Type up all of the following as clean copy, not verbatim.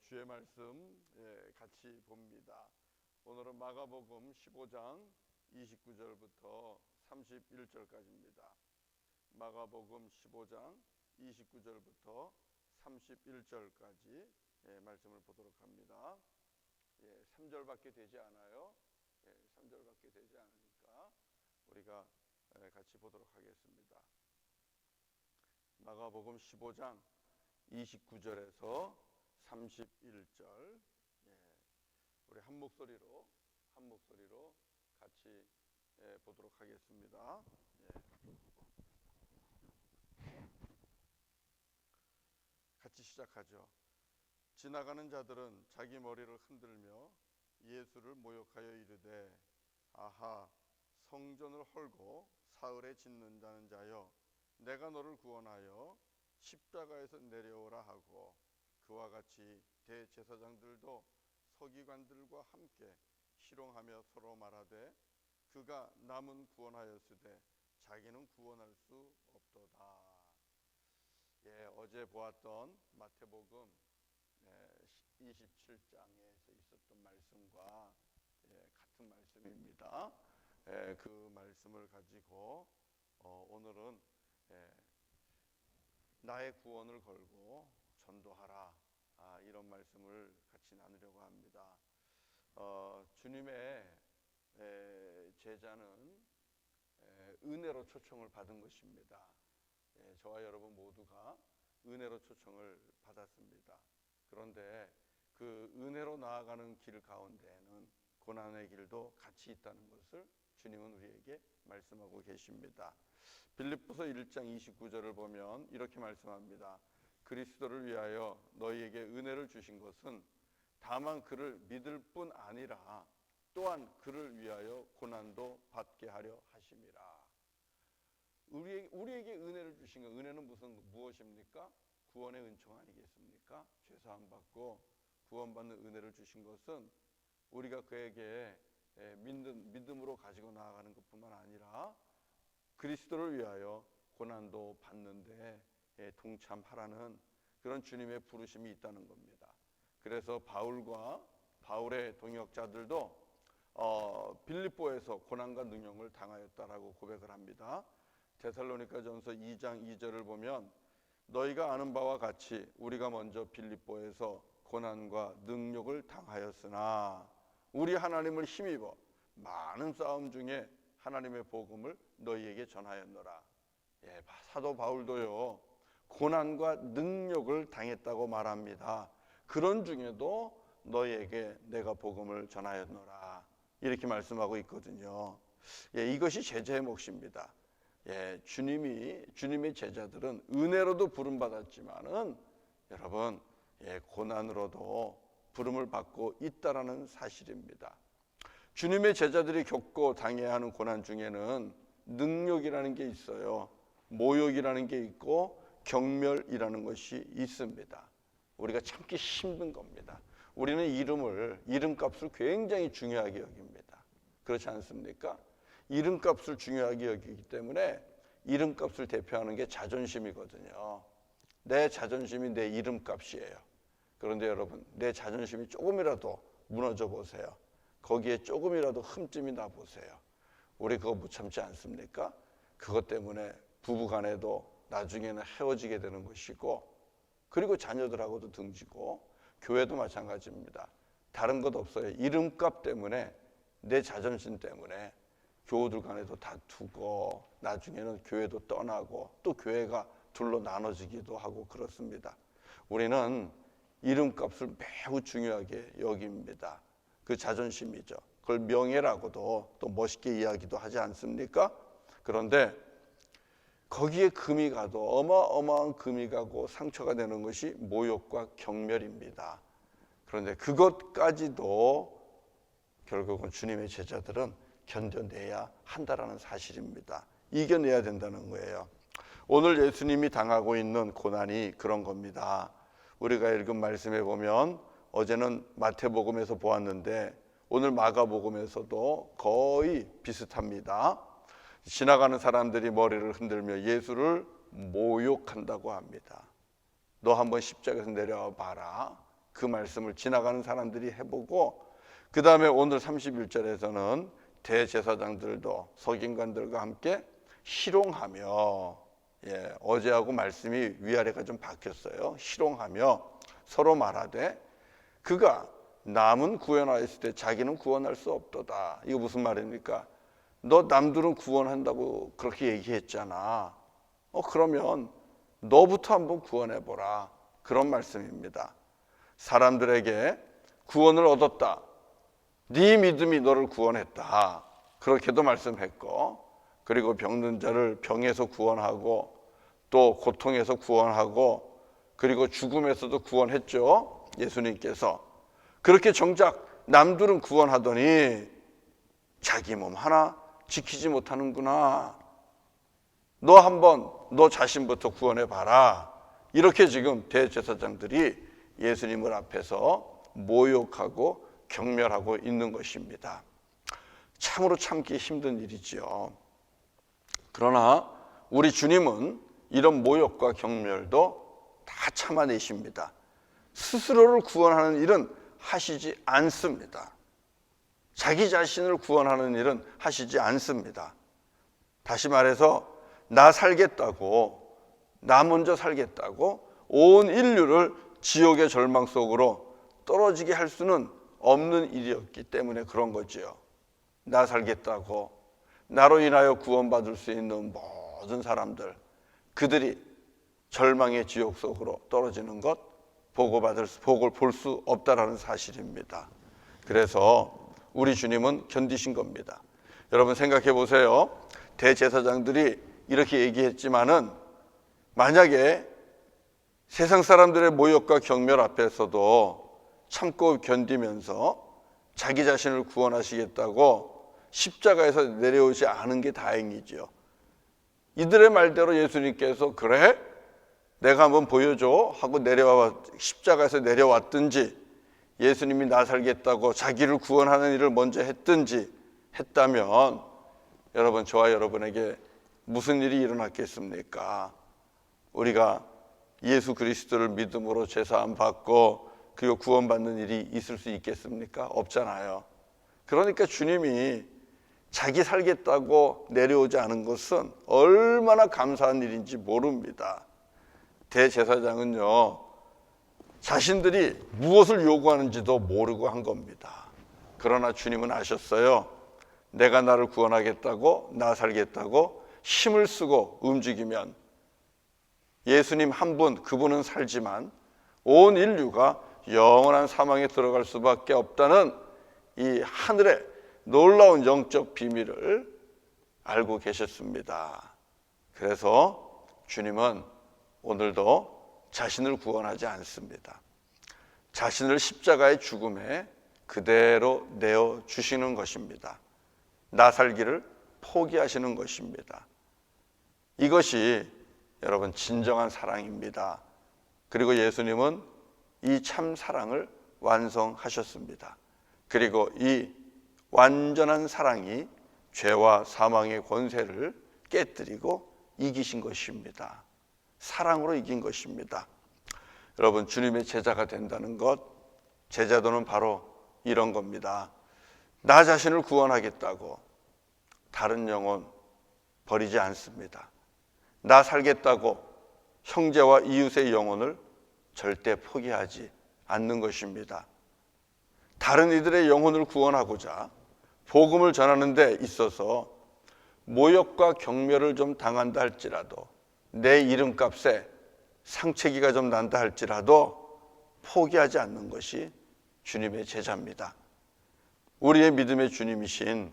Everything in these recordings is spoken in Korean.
주의 말씀 같이 봅니다. 오늘은 마가복음 15장 29절부터 31절까지입니다. 마가복음 15장 29절부터 31절까지 말씀을 보도록 합니다. 3절밖에 되지 않아요. 3절밖에 되지 않으니까 우리가 같이 보도록 하겠습니다. 마가복음 15장 29절에서 31절 우리 한 목소리로 같이 보도록 하겠습니다. 같이 시작하죠. 지나가는 자들은 자기 머리를 흔들며 예수를 모욕하여 이르되 아하 성전을 헐고 사흘에 짓는다는 자여 내가 너를 구원하여 십자가에서 내려오라 하고 그와 같이 대제사장들도 서기관들과 함께 희롱하며 서로 말하되 그가 남은 구원하였으되 자기는 구원할 수 없도다. 어제 보았던 마태복음 27장에서 있었던 말씀과 같은 말씀입니다. 그 말씀을 가지고 오늘은 나의 구원을 걸고 전도하라 이런 말씀을 같이 나누려고 합니다. 주님의 제자는 은혜로 초청을 받은 것입니다. 저와 여러분 모두가 은혜로 초청을 받았습니다. 그런데 그 은혜로 나아가는 길 가운데에는 고난의 길도 같이 있다는 것을 주님은 우리에게 말씀하고 계십니다. 빌립보서 1장 29절을 보면 이렇게 말씀합니다. 그리스도를 위하여 너희에게 은혜를 주신 것은 다만 그를 믿을 뿐 아니라 또한 그를 위하여 고난도 받게 하려 하심이라. 우리에게 은혜를 주신 것, 은혜는 무엇입니까? 구원의 은총 아니겠습니까? 죄사함 받고 구원받는 은혜를 주신 것은 우리가 그에게 믿음으로 가지고 나아가는 것뿐만 아니라 그리스도를 위하여 고난도 받는데 동참하라는 그런 주님의 부르심이 있다는 겁니다. 그래서 바울과 바울의 동역자들도 빌립보에서 고난과 능욕을 당하였다라고 고백을 합니다. 데살로니가전서 2장 2절을 보면 너희가 아는 바와 같이 우리가 먼저 빌립보에서 고난과 능욕을 당하였으나 우리 하나님을 힘입어 많은 싸움 중에 하나님의 복음을 너희에게 전하였노라. 사도 바울도요 고난과 능욕을 당했다고 말합니다. 그런 중에도 너희에게 내가 복음을 전하였노라 이렇게 말씀하고 있거든요. 이것이 제자의 몫입니다. 주님의 제자들은 은혜로도 부름 받았지만은 여러분 고난으로도 부름을 받고 있다라는 사실입니다. 주님의 제자들이 겪고 당해야 하는 고난 중에는 능욕이라는 게 있어요. 모욕이라는 게 있고 경멸이라는 것이 있습니다. 우리가 참기 힘든 겁니다. 우리는 이름값을 굉장히 중요하게 여깁니다. 그렇지 않습니까? 이름값을 중요하게 여기기 때문에 이름값을 대표하는 게 자존심이거든요. 내 자존심이 내 이름값이에요. 그런데 여러분 내 자존심이 조금이라도 무너져 보세요. 거기에 조금이라도 흠집이 나 보세요. 우리 그거 못 참지 않습니까? 그것 때문에 부부간에도 나중에는 헤어지게 되는 것이고 그리고 자녀들하고도 등지고 교회도 마찬가지입니다. 다른 것 없어요. 이름값 때문에 내 자존심 때문에 교우들 간에도 다투고 나중에는 교회도 떠나고 또 교회가 둘로 나눠지기도 하고 그렇습니다. 우리는 이름값을 매우 중요하게 여깁니다. 그 자존심이죠. 그걸 명예라고도 또 멋있게 이야기도 하지 않습니까? 그런데 거기에 금이 가도 어마어마한 금이 가고 상처가 되는 것이 모욕과 경멸입니다. 그런데 그것까지도 결국은 주님의 제자들은 견뎌내야 한다라는 사실입니다. 이겨내야 된다는 거예요. 오늘 예수님이 당하고 있는 고난이 그런 겁니다. 우리가 읽은 말씀에 보면 어제는 마태복음에서 보았는데 오늘 마가복음에서도 거의 비슷합니다. 지나가는 사람들이 머리를 흔들며 예수를 모욕한다고 합니다. 너 한번 십자가에서 내려와 봐라. 그 말씀을 지나가는 사람들이 해보고, 그 다음에 오늘 31절에서는 대제사장들도 서기관들과 함께 희롱하며, 어제하고 말씀이 위아래가 좀 바뀌었어요. 희롱하며 서로 말하되 그가 남은 구원하였을 때 자기는 구원할 수 없도다. 이거 무슨 말입니까? 너 남들은 구원한다고 그렇게 얘기했잖아. 그러면 너부터 한번 구원해보라. 그런 말씀입니다. 사람들에게 구원을 얻었다. 네 믿음이 너를 구원했다. 그렇게도 말씀했고, 그리고 병든 자를 병에서 구원하고 또 고통에서 구원하고 그리고 죽음에서도 구원했죠. 예수님께서. 그렇게 정작 남들은 구원하더니 자기 몸 하나 지키지 못하는구나. 너 한번 너 자신부터 구원해 봐라. 이렇게 지금 대제사장들이 예수님을 앞에서 모욕하고 경멸하고 있는 것입니다. 참으로 참기 힘든 일이지요. 그러나 우리 주님은 이런 모욕과 경멸도 다 참아내십니다. 스스로를 구원하는 일은 하시지 않습니다. 자기 자신을 구원하는 일은 하시지 않습니다. 다시 말해서 나 살겠다고, 나 먼저 살겠다고 온 인류를 지옥의 절망 속으로 떨어지게 할 수는 없는 일이었기 때문에 그런 거지요. 나 살겠다고 나로 인하여 구원받을 수 있는 모든 사람들, 그들이 절망의 지옥 속으로 떨어지는 것, 복을 볼 수 없다라는 사실입니다. 그래서 우리 주님은 견디신 겁니다. 여러분 생각해 보세요. 대제사장들이 이렇게 얘기했지만은 만약에 세상 사람들의 모욕과 경멸 앞에서도 참고 견디면서 자기 자신을 구원하시겠다고 십자가에서 내려오지 않은 게 다행이지요. 이들의 말대로 예수님께서 그래? 내가 한번 보여줘 하고 십자가에서 내려왔든지, 예수님이 나 살겠다고 자기를 구원하는 일을 먼저 했든지 했다면 여러분, 저와 여러분에게 무슨 일이 일어났겠습니까? 우리가 예수 그리스도를 믿음으로 죄사함 받고 그리고 구원받는 일이 있을 수 있겠습니까? 없잖아요. 그러니까 주님이 자기 살겠다고 내려오지 않은 것은 얼마나 감사한 일인지 모릅니다. 대제사장은요, 자신들이 무엇을 요구하는지도 모르고 한 겁니다. 그러나 주님은 아셨어요. 내가 나를 구원하겠다고, 나 살겠다고 힘을 쓰고 움직이면 예수님 한 분, 그분은 살지만 온 인류가 영원한 사망에 들어갈 수밖에 없다는 이 하늘의 놀라운 영적 비밀을 알고 계셨습니다. 그래서 주님은 오늘도 자신을 구원하지 않습니다. 자신을 십자가의 죽음에 그대로 내어주시는 것입니다. 나 살기를 포기하시는 것입니다. 이것이 여러분 진정한 사랑입니다. 그리고 예수님은 이 참 사랑을 완성하셨습니다. 그리고 이 완전한 사랑이 죄와 사망의 권세를 깨뜨리고 이기신 것입니다. 사랑으로 이긴 것입니다. 여러분, 주님의 제자가 된다는 것, 제자도는 바로 이런 겁니다. 나 자신을 구원하겠다고 다른 영혼 버리지 않습니다. 나 살겠다고 형제와 이웃의 영혼을 절대 포기하지 않는 것입니다. 다른 이들의 영혼을 구원하고자 복음을 전하는 데 있어서 모욕과 경멸을 좀 당한다 할지라도, 내 이름값에 상처기가 좀 난다 할지라도 포기하지 않는 것이 주님의 제자입니다. 우리의 믿음의 주님이신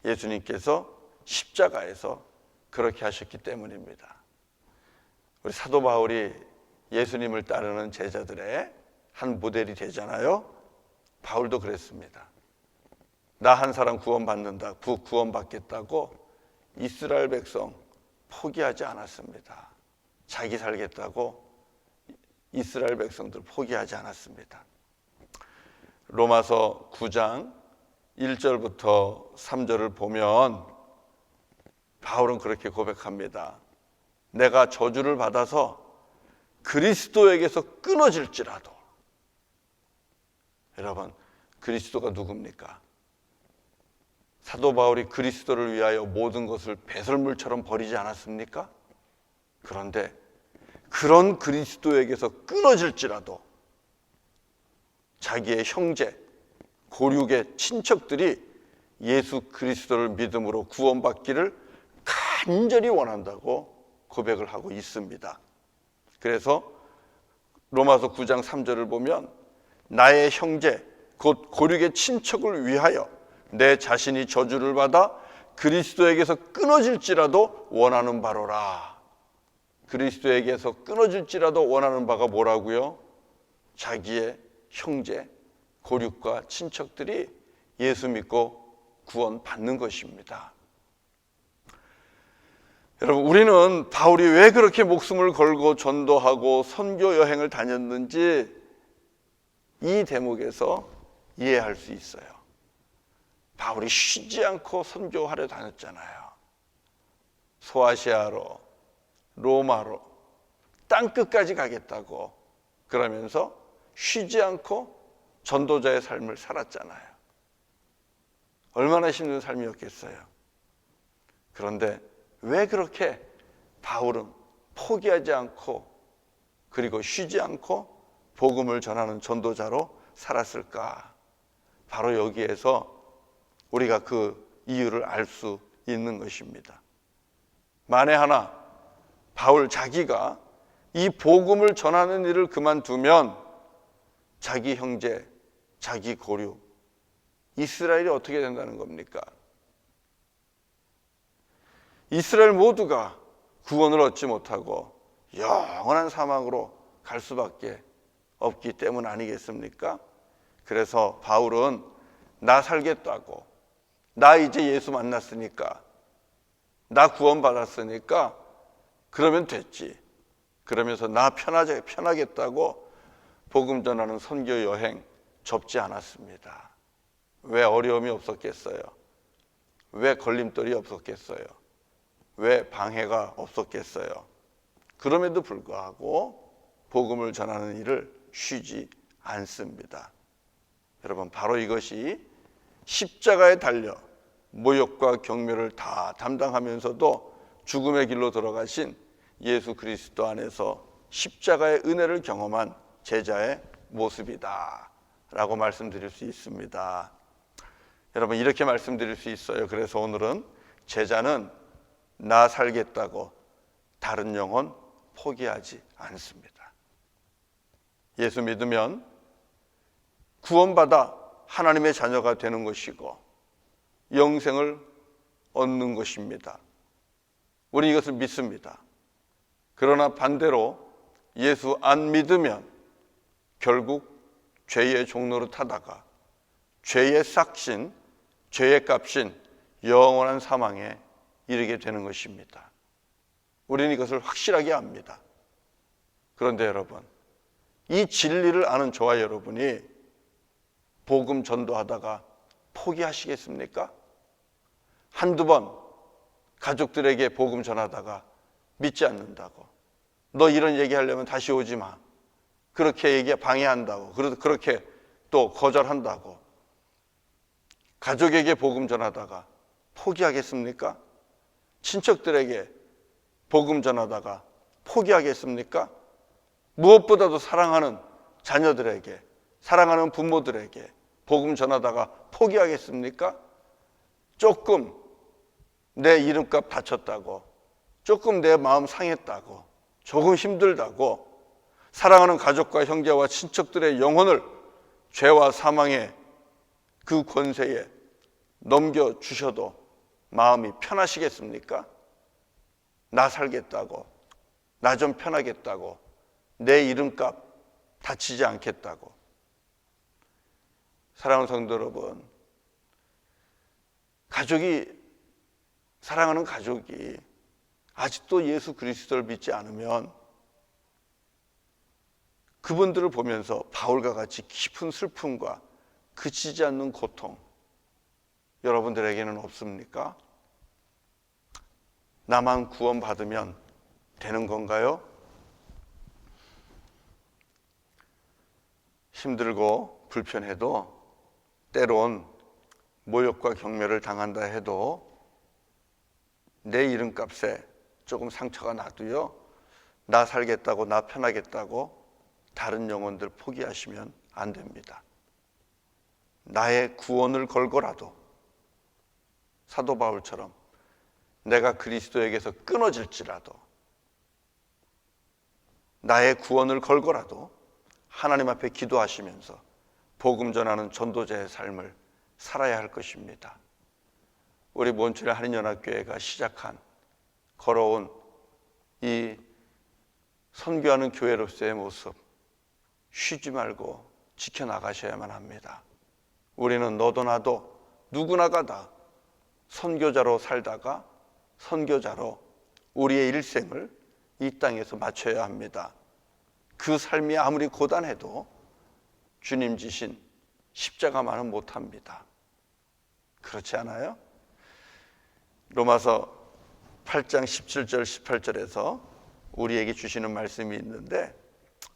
예수님께서 십자가에서 그렇게 하셨기 때문입니다. 우리 사도 바울이 예수님을 따르는 제자들의 한 모델이 되잖아요. 바울도 그랬습니다. 나 한 사람 구원받겠다고 이스라엘 백성 포기하지 않았습니다. 자기 살겠다고 이스라엘 백성들 포기하지 않았습니다. 로마서 9장 1절부터 3절을 보면 바울은 그렇게 고백합니다. 내가 저주를 받아서 그리스도에게서 끊어질지라도 여러분, 그리스도가 누굽니까? 사도 바울이 그리스도를 위하여 모든 것을 배설물처럼 버리지 않았습니까? 그런데 그런 그리스도에게서 끊어질지라도 자기의 형제, 고륙의 친척들이 예수 그리스도를 믿음으로 구원받기를 간절히 원한다고 고백을 하고 있습니다. 그래서 로마서 9장 3절을 보면 나의 형제 곧 고륙의 친척을 위하여 내 자신이 저주를 받아 그리스도에게서 끊어질지라도 원하는 바로라. 그리스도에게서 끊어질지라도 원하는 바가 뭐라고요? 자기의 형제, 고륙과 친척들이 예수 믿고 구원 받는 것입니다. 여러분, 우리는 바울이 왜 그렇게 목숨을 걸고 전도하고 선교 여행을 다녔는지 이 대목에서 이해할 수 있어요. 바울이 쉬지 않고 선교하러 다녔잖아요. 소아시아로, 로마로, 땅끝까지 가겠다고 그러면서 쉬지 않고 전도자의 삶을 살았잖아요. 얼마나 힘든 삶이었겠어요. 그런데 왜 그렇게 바울은 포기하지 않고 그리고 쉬지 않고 복음을 전하는 전도자로 살았을까? 바로 여기에서 우리가 그 이유를 알 수 있는 것입니다. 만에 하나 바울 자기가 이 복음을 전하는 일을 그만두면 자기 형제, 자기 고륙, 이스라엘이 어떻게 된다는 겁니까? 이스라엘 모두가 구원을 얻지 못하고 영원한 사망으로 갈 수밖에 없기 때문 아니겠습니까? 그래서 바울은 나 살겠다고, 나 이제 예수 만났으니까, 나 구원받았으니까 그러면 됐지. 그러면서 나 편하겠다고 복음 전하는 선교 여행 접지 않았습니다. 왜 어려움이 없었겠어요? 왜 걸림돌이 없었겠어요? 왜 방해가 없었겠어요? 그럼에도 불구하고 복음을 전하는 일을 쉬지 않습니다. 여러분, 바로 이것이 십자가에 달려 모욕과 경멸을 다 담당하면서도 죽음의 길로 들어가신 예수 그리스도 안에서 십자가의 은혜를 경험한 제자의 모습이다 라고 말씀드릴 수 있습니다. 여러분, 이렇게 말씀드릴 수 있어요. 그래서 오늘은 제자는 나 살겠다고 다른 영혼 포기하지 않습니다. 예수 믿으면 구원받아 하나님의 자녀가 되는 것이고 영생을 얻는 것입니다. 우리 이것을 믿습니다. 그러나 반대로 예수 안 믿으면 결국 죄의 종로로 타다가 죄의 싹신, 죄의 값인 영원한 사망에 이르게 되는 것입니다. 우리는 이것을 확실하게 압니다. 그런데 여러분, 이 진리를 아는 저와 여러분이 복음 전도하다가 포기하시겠습니까? 한두 번 가족들에게 복음 전하다가 믿지 않는다고, 너 이런 얘기하려면 다시 오지 마, 그렇게 방해한다고, 그렇게 또 거절한다고 가족에게 복음 전하다가 포기하겠습니까? 친척들에게 복음 전하다가 포기하겠습니까? 무엇보다도 사랑하는 자녀들에게, 사랑하는 부모들에게 복음 전하다가 포기하겠습니까? 조금 내 이름값 다쳤다고, 조금 내 마음 상했다고, 조금 힘들다고 사랑하는 가족과 형제와 친척들의 영혼을 죄와 사망의 그 권세에 넘겨주셔도 마음이 편하시겠습니까? 나 살겠다고, 나 좀 편하겠다고, 내 이름값 다치지 않겠다고. 사랑하는 성도 여러분, 사랑하는 가족이 아직도 예수 그리스도를 믿지 않으면 그분들을 보면서 바울과 같이 깊은 슬픔과 그치지 않는 고통 여러분들에게는 없습니까? 나만 구원받으면 되는 건가요? 힘들고 불편해도 때론 모욕과 경멸을 당한다 해도 내 이름값에 조금 상처가 나도요, 나 살겠다고, 나 편하겠다고 다른 영혼들 포기하시면 안 됩니다. 나의 구원을 걸고라도 사도 바울처럼 내가 그리스도에게서 끊어질지라도 나의 구원을 걸고라도 하나님 앞에 기도하시면서 복음 전하는 전도자의 삶을 살아야 할 것입니다. 우리 몬트리올 한인연합교회가 시작한 걸어온 이 선교하는 교회로서의 모습 쉬지 말고 지켜나가셔야만 합니다. 우리는 너도 나도 누구나가 다 선교자로 살다가 선교자로 우리의 일생을 이 땅에서 마쳐야 합니다. 그 삶이 아무리 고단해도 주님 지신 십자가만은 못합니다. 그렇지 않아요? 로마서 8장 17절 18절에서 우리에게 주시는 말씀이 있는데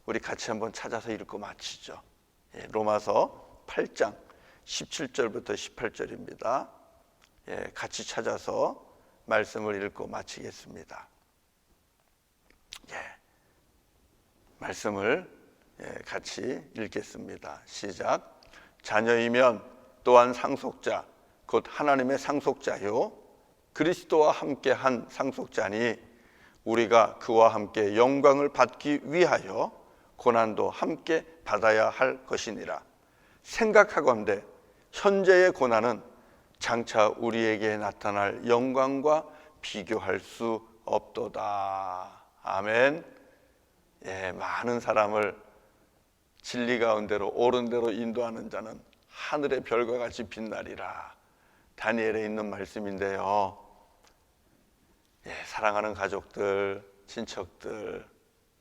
우리 같이 한번 찾아서 읽고 마치죠. 로마서 8장 17절부터 18절입니다. 같이 찾아서 말씀을 읽고 마치겠습니다. 말씀을 같이 읽겠습니다. 시작. 자녀이면 또한 상속자 곧 하나님의 상속자요 그리스도와 함께 한 상속자니 우리가 그와 함께 영광을 받기 위하여 고난도 함께 받아야 할 것이니라. 생각하건대 현재의 고난은 장차 우리에게 나타날 영광과 비교할 수 없도다. 아멘. 많은 사람을 진리 가운데로 옳은 대로 인도하는 자는 하늘의 별과 같이 빛나리라. 다니엘에 있는 말씀인데요. 사랑하는 가족들, 친척들,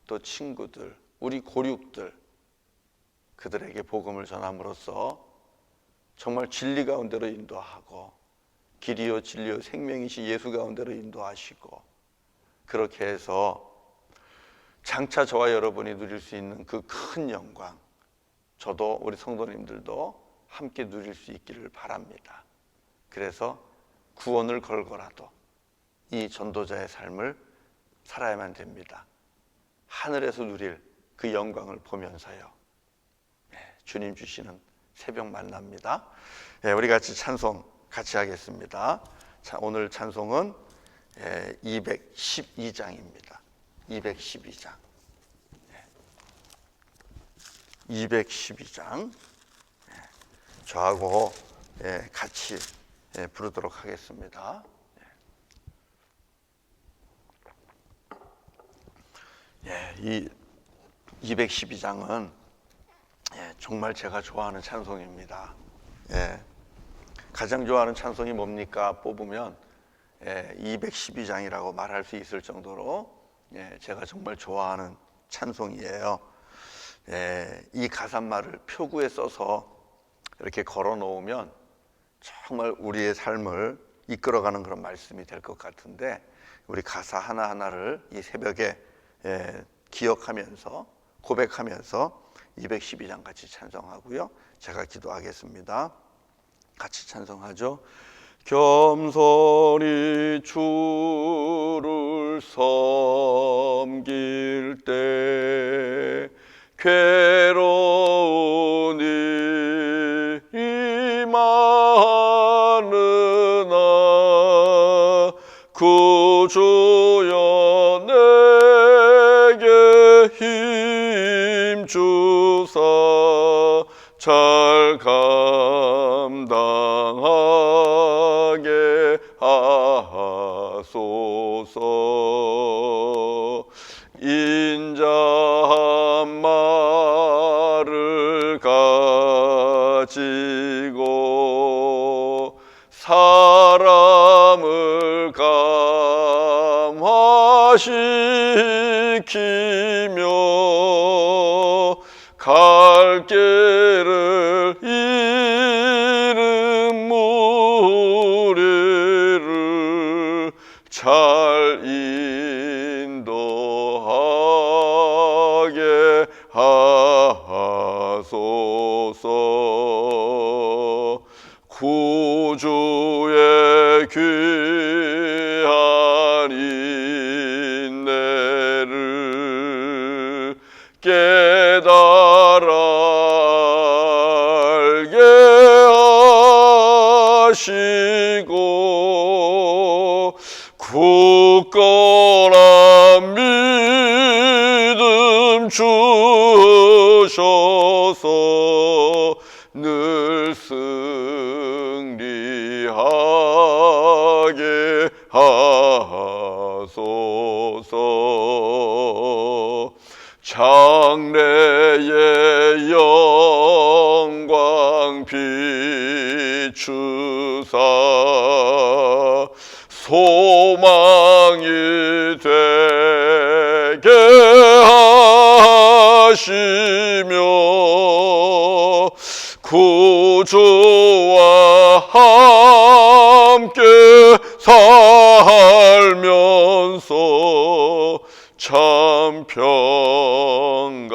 또 친구들, 우리 고륙들, 그들에게 복음을 전함으로써 정말 진리 가운데로 인도하고 길이요 진리요 생명이시 예수 가운데로 인도하시고 그렇게 해서 장차 저와 여러분이 누릴 수 있는 그 큰 영광, 저도 우리 성도님들도 함께 누릴 수 있기를 바랍니다. 그래서 구원을 걸고라도 이 전도자의 삶을 살아야만 됩니다. 하늘에서 누릴 그 영광을 보면서요. 주님 주시는 새벽 만납니다. 우리 같이 찬송 같이 하겠습니다. 자, 오늘 찬송은 212장입니다. 212장. 212장. 저하고 같이 부르도록 하겠습니다. 이 212장은 정말 제가 좋아하는 찬송입니다. 가장 좋아하는 찬송이 뭡니까? 뽑으면 212장이라고 말할 수 있을 정도로 제가 정말 좋아하는 찬송이에요. 이 가사말을 표구에 써서 이렇게 걸어 놓으면 정말 우리의 삶을 이끌어가는 그런 말씀이 될 것 같은데 우리 가사 하나하나를 이 새벽에 기억하면서 고백하면서 212장 같이 찬송하고요. 제가 기도하겠습니다. 같이 찬송하죠. 겸손히 주를 섬길 때 괴로운 일이 많으나 구주여 내게 힘 주사 잘 감당하게 하소서. 인자한 말을 가지고 사람을 감화시키며 갈 길을 잃은 무리를 잘 인도하게 하소서. 주옵소서. 구주의 귀한 인내를 깨달아 알게 하시고 굳건한 믿음 주셔서 늘 승리하게 하소서. 장래의 영광 비추사 소망이 되게 하시며 구주와 함께 살면서 참 평강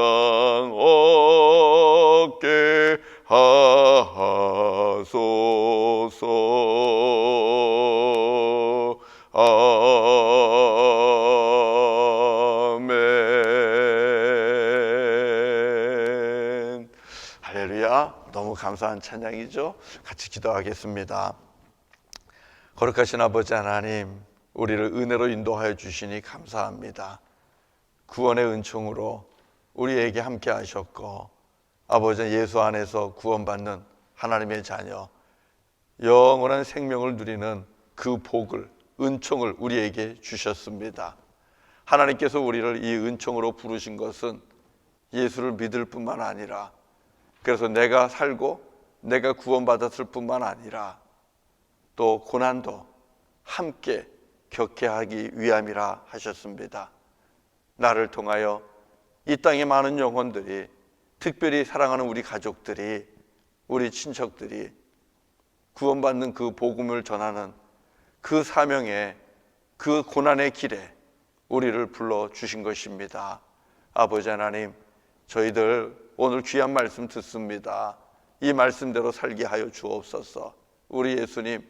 얻게 하소서. 아멘. 할렐루야. 너무 감사한 찬양이죠. 같이 기도하겠습니다. 거룩하신 아버지 하나님, 우리를 은혜로 인도하여 주시니 감사합니다. 구원의 은총으로 우리에게 함께 하셨고, 아버지 예수 안에서 구원받는 하나님의 자녀, 영원한 생명을 누리는 그 복을, 은총을 우리에게 주셨습니다. 하나님께서 우리를 이 은총으로 부르신 것은 예수를 믿을 뿐만 아니라, 그래서 내가 살고 내가 구원받았을 뿐만 아니라 또 고난도 함께 겪게 하기 위함이라 하셨습니다. 나를 통하여 이 땅의 많은 영혼들이, 특별히 사랑하는 우리 가족들이, 우리 친척들이 구원받는 그 복음을 전하는 그 사명에, 그 고난의 길에 우리를 불러주신 것입니다. 아버지 하나님, 저희들 오늘 귀한 말씀 듣습니다. 이 말씀대로 살게 하여 주옵소서. 우리 예수님,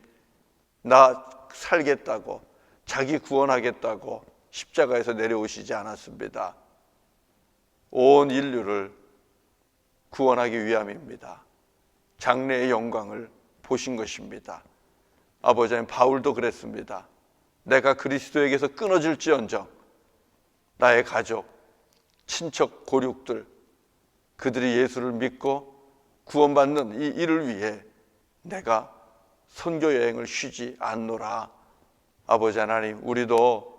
나 살겠다고, 자기 구원하겠다고 십자가에서 내려오시지 않았습니다. 온 인류를 구원하기 위함입니다. 장래의 영광을 보신 것입니다. 아버지 하나님, 바울도 그랬습니다. 내가 그리스도에게서 끊어질지언정 나의 가족, 친척, 고륙들, 그들이 예수를 믿고 구원받는 이 일을 위해 내가 선교 여행을 쉬지 않노라. 아버지 하나님, 우리도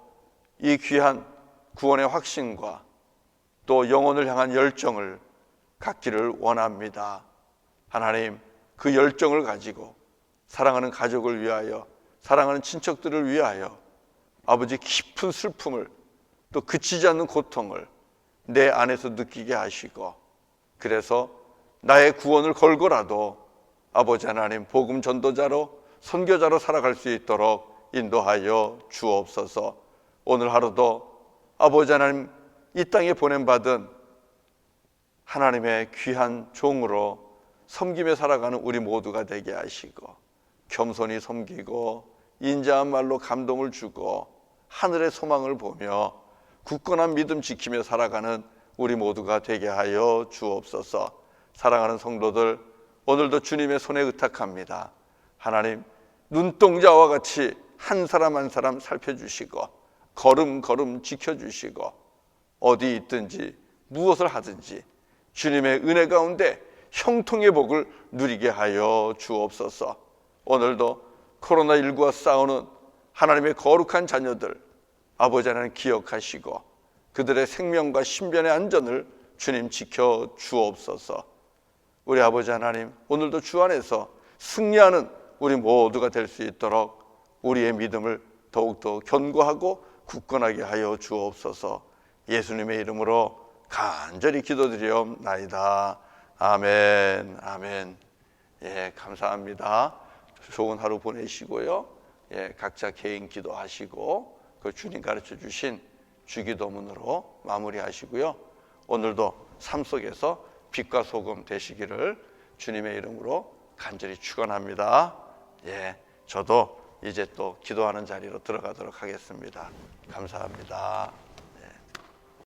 이 귀한 구원의 확신과 또 영혼을 향한 열정을 갖기를 원합니다. 하나님, 그 열정을 가지고 사랑하는 가족을 위하여, 사랑하는 친척들을 위하여 아버지 깊은 슬픔을, 또 그치지 않는 고통을 내 안에서 느끼게 하시고, 그래서 나의 구원을 걸고라도 아버지 하나님 복음 전도자로, 선교자로 살아갈 수 있도록 인도하여 주옵소서. 오늘 하루도 아버지 하나님 이 땅에 보냄받은 하나님의 귀한 종으로 섬기며 살아가는 우리 모두가 되게 하시고, 겸손히 섬기고 인자한 말로 감동을 주고 하늘의 소망을 보며 굳건한 믿음 지키며 살아가는 우리 모두가 되게 하여 주옵소서. 사랑하는 성도들, 오늘도 주님의 손에 의탁합니다. 하나님, 눈동자와 같이 한 사람 한 사람 살펴주시고 걸음걸음 지켜주시고 어디 있든지 무엇을 하든지 주님의 은혜 가운데 형통의 복을 누리게 하여 주옵소서. 오늘도 코로나19와 싸우는 하나님의 거룩한 자녀들, 아버지 하나님 기억하시고 그들의 생명과 신변의 안전을 주님 지켜 주옵소서. 우리 아버지 하나님, 오늘도 주 안에서 승리하는 우리 모두가 될 수 있도록 우리의 믿음을 더욱더 견고하고 굳건하게 하여 주옵소서. 예수님의 이름으로 간절히 기도드리옵나이다. 아멘. 아멘. 예, 감사합니다. 좋은 하루 보내시고요. 예, 각자 개인 기도하시고 그 주님 가르쳐 주신 주기도문으로 마무리하시고요. 오늘도 삶 속에서 빛과 소금 되시기를 주님의 이름으로 간절히 축원합니다. 예, 저도 이제 또 기도하는 자리로 들어가도록 하겠습니다. 감사합니다.